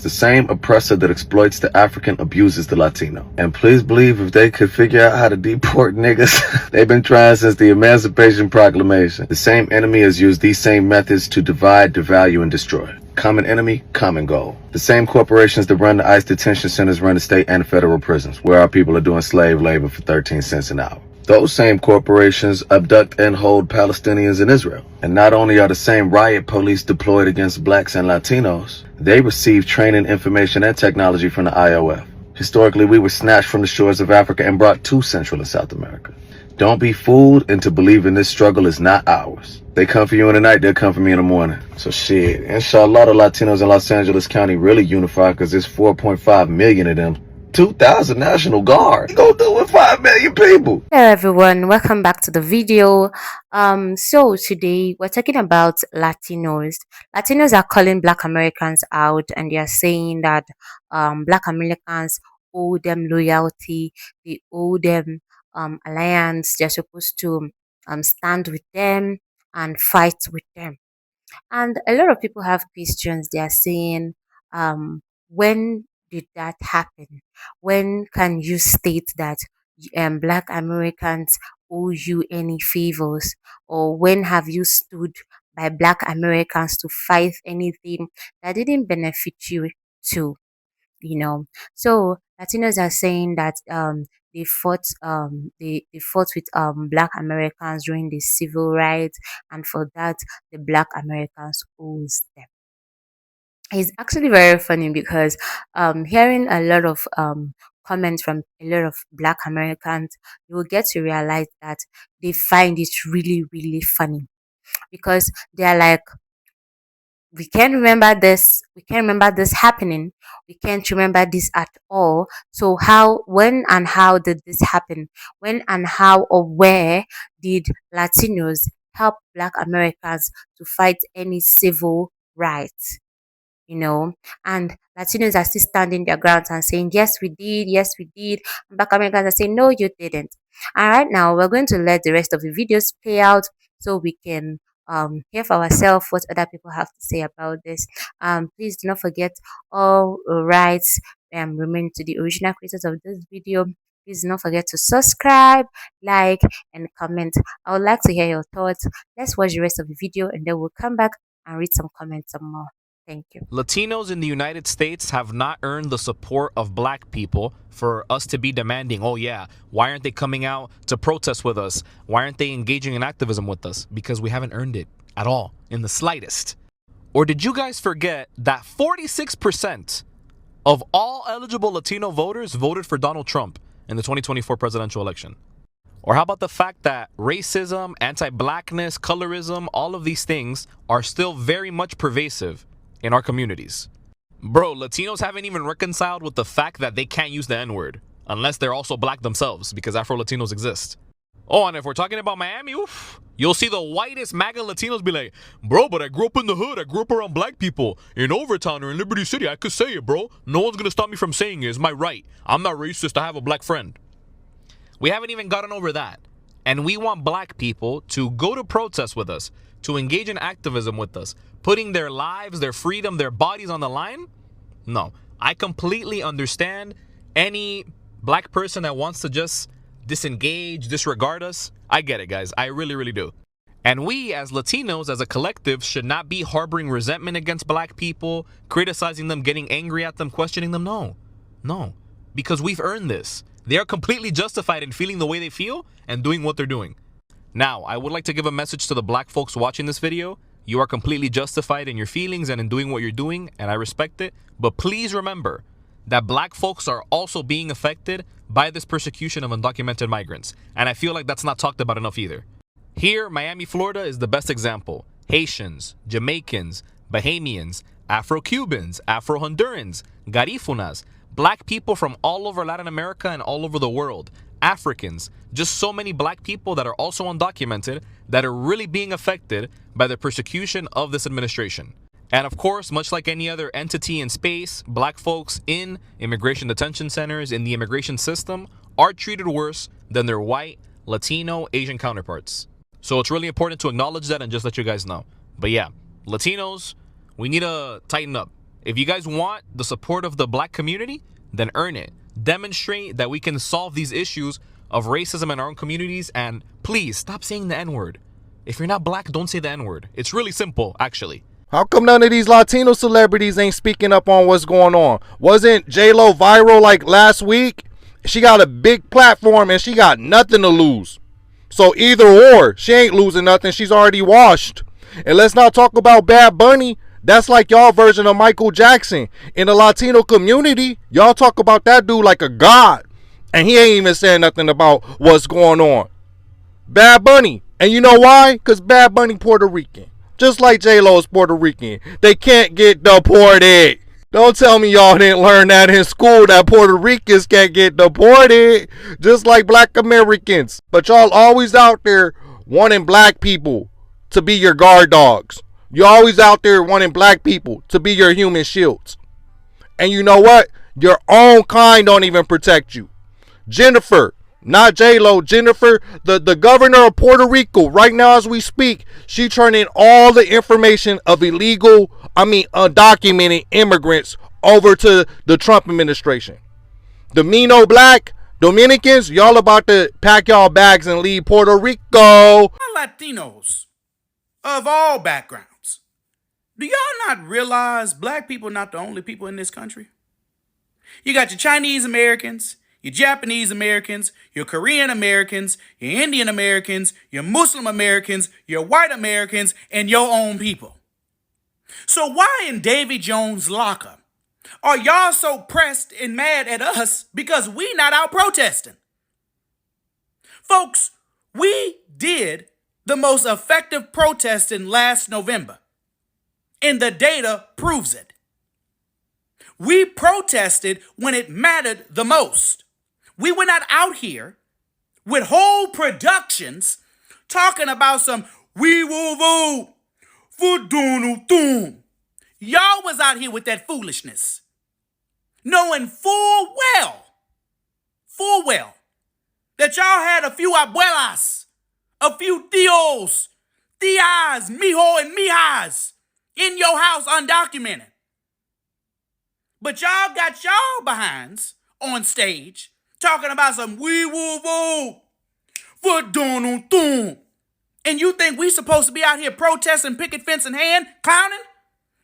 The same oppressor that exploits the African abuses the Latino. And please believe if they could figure out how to deport niggas, they've been trying since the Emancipation Proclamation. The same enemy has used these same methods to divide, devalue, and destroy. Common enemy, common goal. The same corporations that run the ICE detention centers run the state and federal prisons, where our people are doing slave labor for 13 cents an hour. Those same corporations abduct and hold Palestinians in Israel. And not only are the same riot police deployed against blacks and Latinos, they receive training, information, and technology from the IOF. Historically, we were snatched from the shores of Africa and brought to Central and South America. Don't be fooled into believing this struggle is not ours. They come for you in the night, they'll come for me in the morning. So shit, inshallah, the Latinos in Los Angeles County really unify because there's 4.5 million of them. 2,000 National Guard. Go do with 5 million people. Hello everyone, welcome back to the video. So today we're talking about Latinos. Latinos are calling Black Americans out, and they are saying that Black Americans owe them loyalty, they owe them alliance. They're supposed to stand with them and fight with them. And a lot of people have questions. They are saying, when did that happen? When can you state that Black Americans owe you any favors? Or when have you stood by Black Americans to fight anything that didn't benefit you too? So Latinos are saying that they fought with Black Americans during the civil rights, and for that the Black Americans owes them. It's actually very funny because hearing a lot of comments from a lot of Black Americans, you will get to realize that they find it really, really funny, because they are like, we can't remember this happening, we can't remember this at all. So when and how did this happen? When and how or where did Latinos help Black Americans to fight any civil rights? And Latinos are still standing their ground and saying, yes, we did, yes, we did. And Black Americans are saying, no, you didn't. And right now, we're going to let the rest of the videos play out so we can hear for ourselves what other people have to say about this. Please do not forget, all rights remain to the original creators of this video. Please do not forget to subscribe, like, and comment. I would like to hear your thoughts. Let's watch the rest of the video, and then we'll come back and read some comments some more. Thank you. Latinos in the United States have not earned the support of Black people for us to be demanding, oh yeah, why aren't they coming out to protest with us? Why aren't they engaging in activism with us? Because we haven't earned it at all, in the slightest. Or did you guys forget that 46% of all eligible Latino voters voted for Donald Trump in the 2024 presidential election? Or how about the fact that racism, anti-Blackness, colorism, all of these things are still very much pervasive in our communities? Bro, Latinos haven't even reconciled with the fact that they can't use the N-word unless they're also Black themselves, because Afro-Latinos exist. Oh, and if we're talking about Miami, oof, you'll see the whitest MAGA Latinos be like, bro, but I grew up in the hood. I grew up around Black people. In Overtown or in Liberty City, I could say it, bro. No one's gonna stop me from saying it. It's my right. I'm not racist. I have a Black friend. We haven't even gotten over that. And we want Black people to go to protest with us, to engage in activism with us, putting their lives, their freedom, their bodies on the line? No. I completely understand any Black person that wants to just disengage, disregard us. I get it, guys. I really, really do. And we, as Latinos, as a collective, should not be harboring resentment against Black people, criticizing them, getting angry at them, questioning them. No. No. Because we've earned this. They are completely justified in feeling the way they feel and doing what they're doing. Now, I would like to give a message to the Black folks watching this video. You are completely justified in your feelings and in doing what you're doing, and I respect it. But please remember that Black folks are also being affected by this persecution of undocumented migrants. And I feel like that's not talked about enough either. Here, Miami, Florida is the best example. Haitians, Jamaicans, Bahamians, Afro-Cubans, Afro-Hondurans, Garifunas, Black people from all over Latin America and all over the world, Africans, just so many Black people that are also undocumented that are really being affected by the persecution of this administration. And of course, much like any other entity in space, Black folks in immigration detention centers, in the immigration system, are treated worse than their white, Latino, Asian counterparts. So it's really important to acknowledge that and just let you guys know. But yeah, Latinos, we need to tighten up. If you guys want the support of the black community, then earn it. Demonstrate that we can solve these issues of racism in our own communities, and please stop saying the N-word. If you're not black, don't say the N-word. It's really simple, actually. How come none of these Latino celebrities ain't speaking up on what's going on? Wasn't J-Lo viral like last week? She got a big platform and she got nothing to lose. So either or, she ain't losing nothing. She's already washed. And let's not talk about Bad Bunny. That's like y'all version of Michael Jackson. In the Latino community, y'all talk about that dude like a god. And he ain't even saying nothing about what's going on. Bad Bunny. And you know why? Because Bad Bunny Puerto Rican. Just like J-Lo is Puerto Rican. They can't get deported. Don't tell me y'all didn't learn that in school, that Puerto Ricans can't get deported. Just like black Americans. But y'all always out there wanting black people to be your guard dogs. You're always out there wanting black people to be your human shields. And you know what? Your own kind don't even protect you. Jennifer, not J-Lo, Jennifer, the governor of Puerto Rico, right now as we speak, she turning all the information of undocumented immigrants over to the Trump administration. The Mino Black Dominicans, y'all about to pack y'all bags and leave Puerto Rico. Latinos of all backgrounds. Do y'all not realize black people are not the only people in this country? You got your Chinese Americans, your Japanese Americans, your Korean Americans, your Indian Americans, your Muslim Americans, your white Americans, and your own people. So why in Davy Jones' locker are y'all so pressed and mad at us because we not out protesting? Folks, we did the most effective protesting last November. And the data proves it. We protested when it mattered the most. We were not out here with whole productions talking about some "we will vote for Donald Trump." Y'all was out here with that foolishness, knowing full well, that y'all had a few abuelas, a few tios, tias, mijo, and mijas in your house undocumented. But y'all got y'all behinds on stage talking about some "we will vote for Donald Trump." And you think we supposed to be out here protesting, picket fence in hand, clowning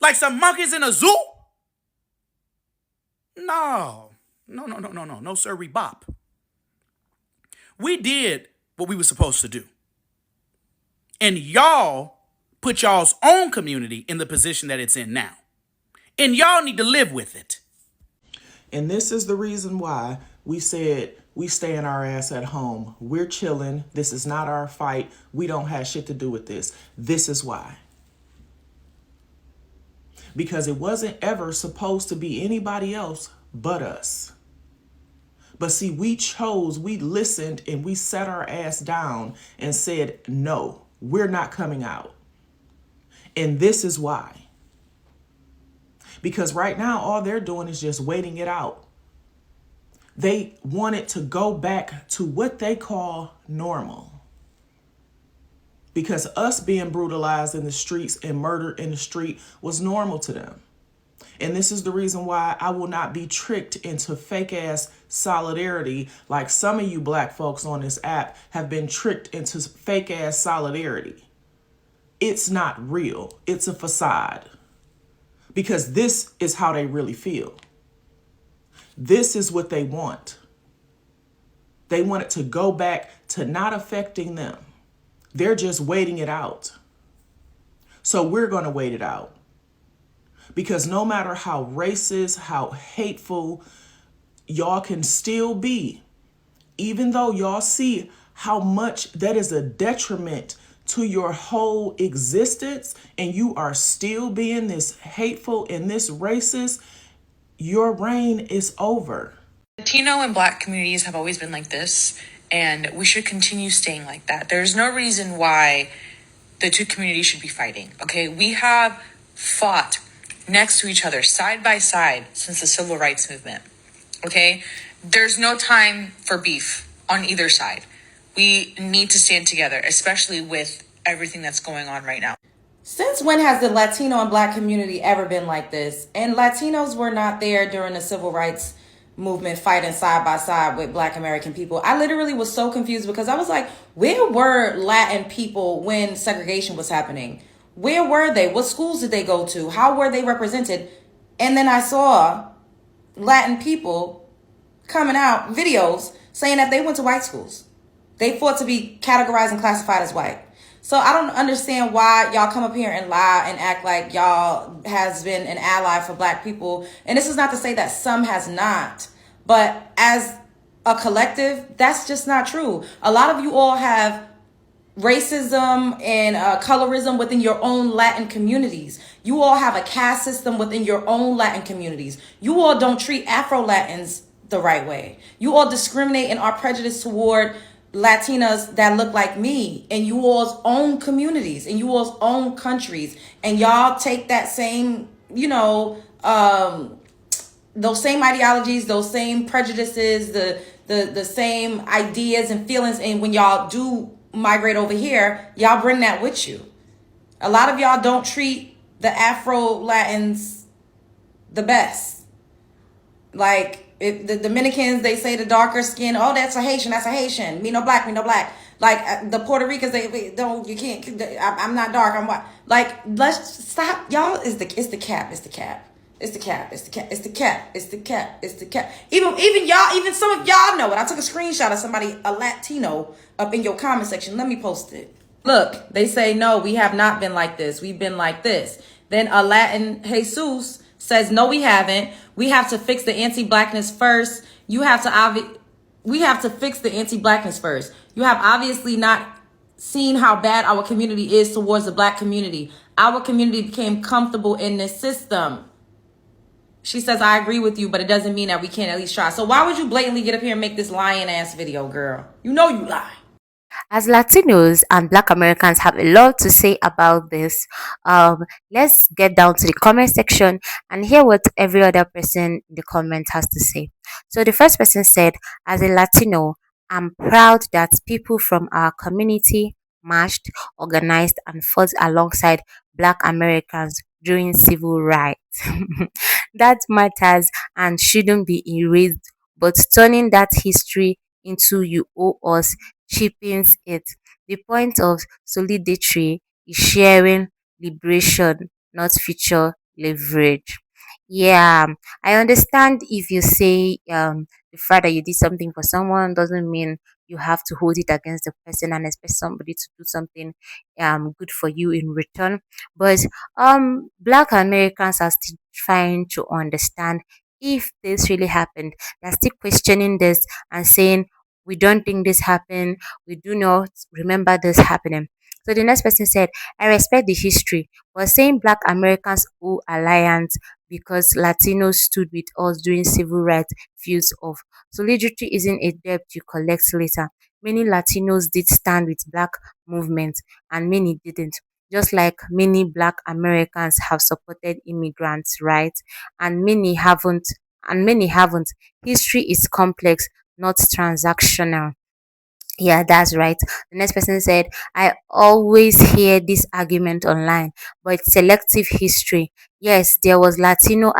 like some monkeys in a zoo? No, sir, bop. We did what we were supposed to do. And y'all put y'all's own community in the position that it's in now. And y'all need to live with it. And this is the reason why we said we staying our ass at home. We're chilling. This is not our fight. We don't have shit to do with this. This is why. Because it wasn't ever supposed to be anybody else but us. But see, we listened, and we set our ass down and said, no, we're not coming out. And this is why. Because right now, all they're doing is just waiting it out. They wanted to go back to what they call normal. Because us being brutalized in the streets and murdered in the street was normal to them. And this is the reason why I will not be tricked into fake ass solidarity like some of you black folks on this app have been tricked into fake ass solidarity. It's not real. It's a facade. Because this is how they really feel. This is what they want. They want it to go back to not affecting them. They're just waiting it out. So we're going to wait it out. Because no matter how racist, how hateful y'all can still be, even though y'all see how much that is a detriment to your whole existence, and you are still being this hateful and this racist, your reign is over. Latino and Black communities have always been like this, and we should continue staying like that. There's no reason why the two communities should be fighting, okay? We have fought next to each other, side by side, since the Civil Rights Movement, okay? There's no time for beef on either side. We need to stand together, especially with everything that's going on right now. Since when has the Latino and Black community ever been like this? And Latinos were not there during the civil rights movement fighting side by side with Black American people. I literally was so confused because I was like, where were Latin people when segregation was happening? Where were they? What schools did they go to? How were they represented? And then I saw Latin people coming out videos saying that they went to white schools. They fought to be categorized and classified as white. So I don't understand why y'all come up here and lie and act like y'all has been an ally for Black people. And this is not to say that some has not, but as a collective, that's just not true. A lot of you all have racism and colorism within your own Latin communities. You all have a caste system within your own Latin communities. You all don't treat Afro-Latins the right way. You all discriminate and are prejudiced toward Latinas that look like me in you all's own communities, in you all's own countries. And y'all take that same, those same ideologies, those same prejudices, the same ideas and feelings, and when y'all do migrate over here, y'all bring that with you. A lot of y'all don't treat the Afro Latins the best. Like the Dominicans, they say the darker skin, oh, that's a Haitian, that's a Haitian. Me no black, me no black. Like the Puerto Ricans, they don't, you can't. I'm not dark, I'm white. Like, let's stop, y'all. It's the cap, it's the cap. It's the cap. It's the cap. It's the cap. It's the cap. It's the cap. Even y'all, even some of y'all know it. I took a screenshot of somebody, a Latino, up in your comment section. Let me post it. Look, they say, no, we have not been like this. We've been like this. Then a Latin Jesus says, no, we haven't. We have to fix the anti-blackness first. We have to fix the anti-blackness first. You have obviously not seen how bad our community is towards the Black community. Our community became comfortable in this system. She says, I agree with you, but it doesn't mean that we can't at least try. So why would you blatantly get up here and make this lying ass video, girl? You know you lie. As Latinos and Black Americans have a lot to say about this, let's get down to the comment section and hear what every other person in the comment has to say. So the first person said, as a Latino, I'm proud that people from our community marched, organized, and fought alongside Black Americans during civil rights. That matters and shouldn't be erased, but turning that history into you owe us cheapens it. The point of solidarity is sharing liberation, not future leverage. Yeah, I understand if you say the fact that you did something for someone doesn't mean you have to hold it against the person and expect somebody to do something good for you in return. But Black Americans are still trying to understand if this really happened. They're still questioning this and saying we don't think this happened. We do not remember this happening. So the next person said, I respect the history, but saying Black Americans owe alliance because Latinos stood with us during civil rights feels off. Solidarity isn't a debt you collect later. Many Latinos did stand with Black movement and many didn't. Just like many Black Americans have supported immigrants' rights and many haven't. History is complex, not transactional. Yeah, that's right. The next person said, I always hear this argument online, but it's selective history. Yes, during there was Latino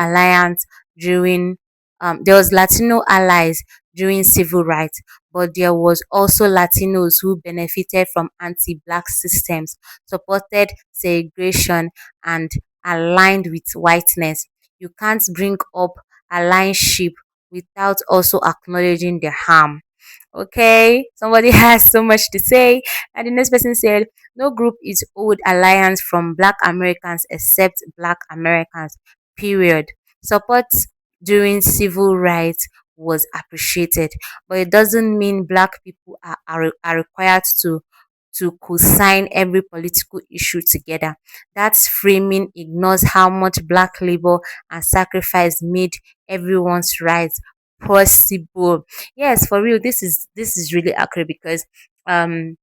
allies during civil rights, but there was also Latinos who benefited from anti-black systems, supported segregation, and aligned with whiteness. You can't bring up allyship without also acknowledging the harm. Okay, somebody has so much to say. And the next person said, no group is owed alliance from Black Americans except Black Americans, period. Support during civil rights was appreciated, but it doesn't mean Black people are required to co-sign every political issue together. That framing ignores how much Black labor and sacrifice made everyone's rights possible. Yes, for real, this is really accurate because um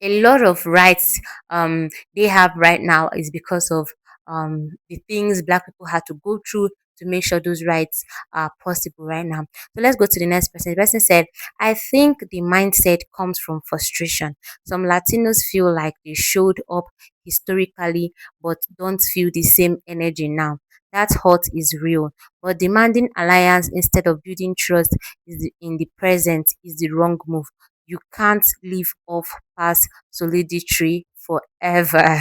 a lot of rights they have right now is because of the things Black people had to go through to make sure those rights are possible right now. So let's go to the next person. The person said, I think the mindset comes from frustration. Some Latinos feel like they showed up historically but don't feel the same energy now. That hurt is real, but demanding alliance instead of building trust in the present is the wrong move. You can't live off past solidarity forever.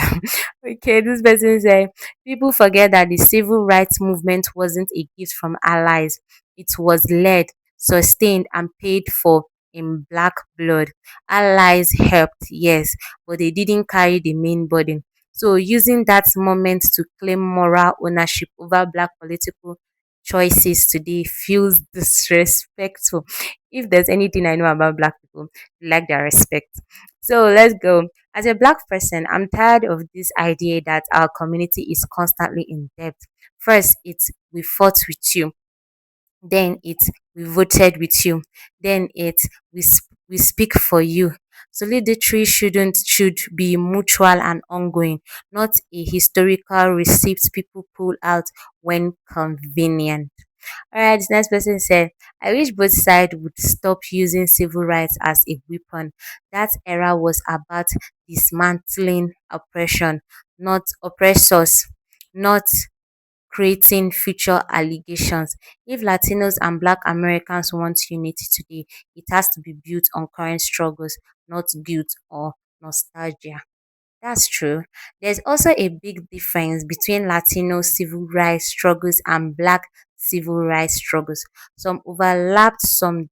Okay, this person said people forget that the civil rights movement wasn't a gift from allies. It was led, sustained, and paid for in black blood. Allies helped, yes, but they didn't carry the main burden. So using that moment to claim moral ownership over black political choices today feels disrespectful. If there's anything I know about black people, they like their respect. So let's go. As a black person, I'm tired of this idea that our community is constantly in debt. First, it's we fought with you, then it's we voted with you, then it's we speak for you. Solidarity should be mutual and ongoing, not a historical receipt people pull out when convenient. All right, this next person said, I wish both sides would stop using civil rights as a weapon. That era was about dismantling oppression, not oppressors, not creating future allegations. If Latinos and Black Americans want unity today, it has to be built on current struggles, not guilt or nostalgia. That's true. There's also a big difference between Latino civil rights struggles and Black civil rights struggles. Some overlapped, some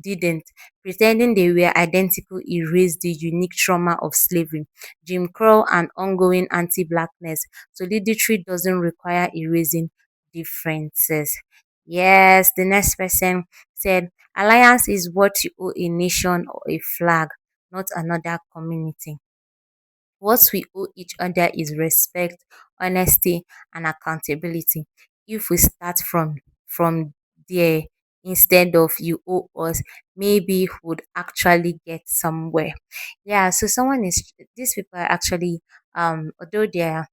didn't. Pretending they were identical erased the unique trauma of slavery, Jim Crow, and ongoing anti-blackness. Solidarity doesn't require erasing differences. Yes, the next person said, alliance is what you owe a nation or a flag, not another community. What we owe each other is respect, honesty, and accountability. If we start from there instead of you owe us, maybe would actually get somewhere. Yeah, so someone is these people are actually although they're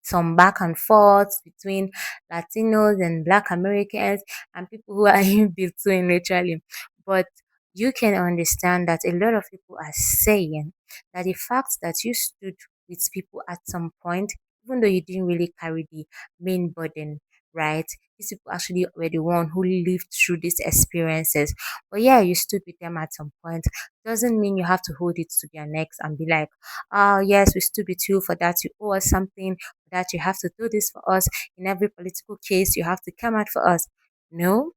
some back and forth between Latinos and Black Americans and people who are in between, literally. But you can understand that a lot of people are saying that the fact that you stood with people at some point, even though you didn't really carry the main burden, right? These people actually were the one who lived through these experiences. But yeah, you stood with them at some point. Doesn't mean you have to hold it to their necks and be like, oh yes, we stood with you for that. You owe us something that you have to do this for us. In every political case, you have to come out for us. No,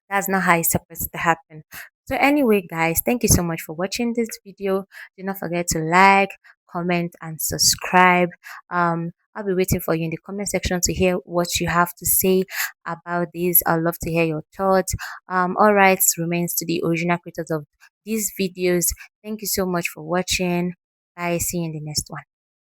that's not how it's supposed to happen. So anyway, guys, thank you so much for watching this video. Do not forget to like, comment, and subscribe. I'll be waiting for you in the comment section to hear what you have to say about this. I'd love to hear your thoughts. All rights remains to the original creators of these videos. Thank you so much for watching. Bye. See you in the next one.